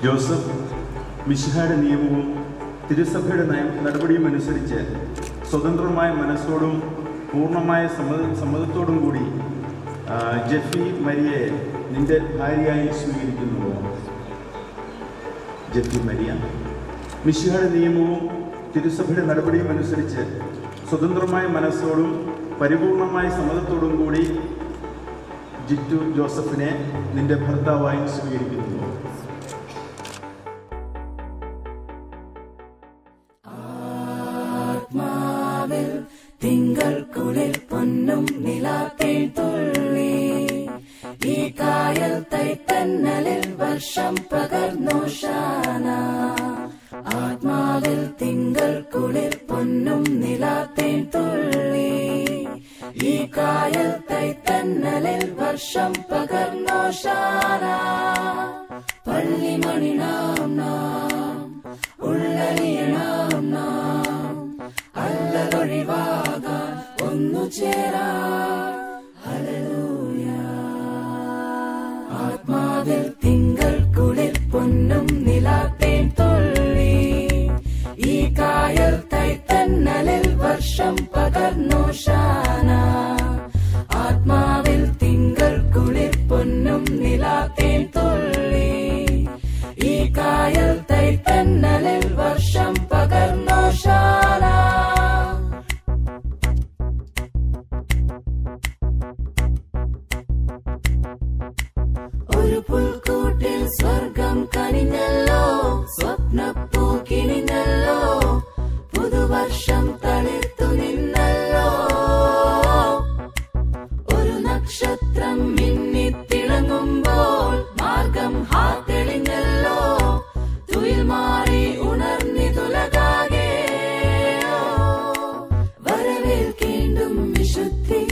Joseph മിശിഹായുടെ നിയമവും തിരുസഭയുടെ നടപടിയും അനുസരിച്ച് സ്വതന്ത്രമായ മനസ്സോടും പൂർണ്ണമായ സമ്മതത്തോടും കൂടി ജെഫി മരിയയെ നിന്റെ ഭാര്യയായി സ്വീകരിക്കുന്നുവോ? ജെഫി മരിയ മിശിഹായുടെ നിയമവും തിരുസഭയുടെ നടപടിയും അനുസരിച്ച് സ്വതന്ത്രമായ മനസ്സോടും പരിപൂർണമായ സമ്മതത്തോടും കൂടി ജിറ്റു ജോസഫിനെ നിന്റെ ഭർത്താവായി സ്വീകരിക്കുന്നു. ആത്മാവിൽ തിങ്കൾക്കുള്ളിൽ പൊന്നും നിലാത്തേൻ തുള്ളി, ഈ കായൽ തൈത്തന്നലിൽ വർഷം പകർന്നോഷാന. ആത്മാവിൽ തിങ്കൾക്കുള്ളിൽ പൊന്നും നിലാത്തേൻ തുള്ളി, ഈ കായൽ തൈത്തന്നലിൽ വർഷം പകർന്നോഷാന. പള്ളിമണി നാം നാം ഉള്ളലിയണം നാം, അല്ലതൊഴിവാകാൻ ഒന്നു ചേരാ. ഹല്ലേലൂയ. ആത്മാവിൽ തിങ്കൾക്കുള്ളിൽ പൊന്നും നിലാത്തേൻ തുള്ളി, ഈ കായൽ തൈത്തന്നലിൽ വർഷം പകർന്നോഷാന. ആത്മാവിൽ തിങ്കൾക്കുള്ളിൽ പൊന്നും നിലാത്തേൻ തുള്ളി, ഈ കായൽ തൈത്തന്നലിൽ വർഷം പകർന്നോഷാന. ഒരു പുൽക്കൂട്ടിൽ സ്വർഗം കനിഞ്ഞല്ലോ, സ്വപ്നപ്പൂ കിണിഞ്ഞല്ലോ, പുതുവർഷം തളിർത്തു നിന്നല്ലോ. ഒരു നക്ഷത്രം മിന്നിത്തിളങ്ങുമ്പോൾ മാർഗം തെളിഞ്ഞല്ലോ, തുയിൽ മാറി ഉണർന്നിതുലകാകെ. വരവേൽക്കേണ്ടും വിശുദ്ധി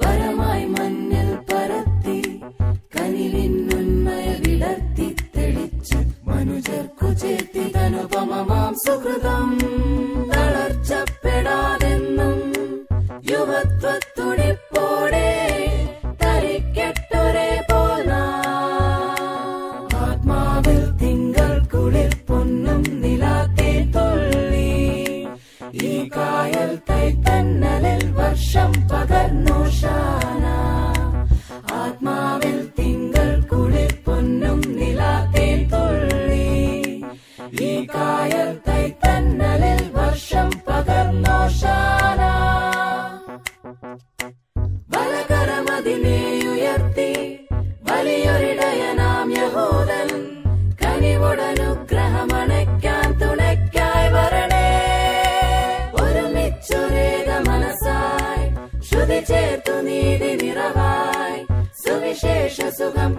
വരമായി മഞ്ഞൾ പരത്തി, കനിലിന്നുന്മയ വിടർത്തി തെളിച്ച് മനുജർക്കു ചേർത്തിതനുപമമാം സുഹൃതം. തളർച്ചപ്പെടാതെന്നും യുവത്വത്തുടിപ്പോടെ തരിക്കെട്ടൊരേ പോൽ ആത്മാവിൽ തിങ്കൾക്കുള്ളിൽ പൊന്നും നിലാത്തേൻ തുള്ളി, ഈ കായൽ തൈത്തന്നലിൽ വർഷം പകർന്നോഷാന. ആത്മാവിൽ തിങ്കൾക്കുള്ളിൽ പൊന്നും നിലാത്തേൻ തുള്ളി, ഈ കായൽ തൈത്തന്നലിൽ വർഷം പകർന്നോഷാന. ബലകരമതിനെയുയർത്തി വലിയൊരിടയനാം യഹൂദൻ, കനിവുടനുഗ്രഹമണയ്ക്കാൻ തുണയ്ക്കായി വരണേ. ഒരുമിച്ചൊരേക മനസ്സായി ശ്രുതി ചേർത്തു നീതി നിറവായി സുവിശേഷ സുഖം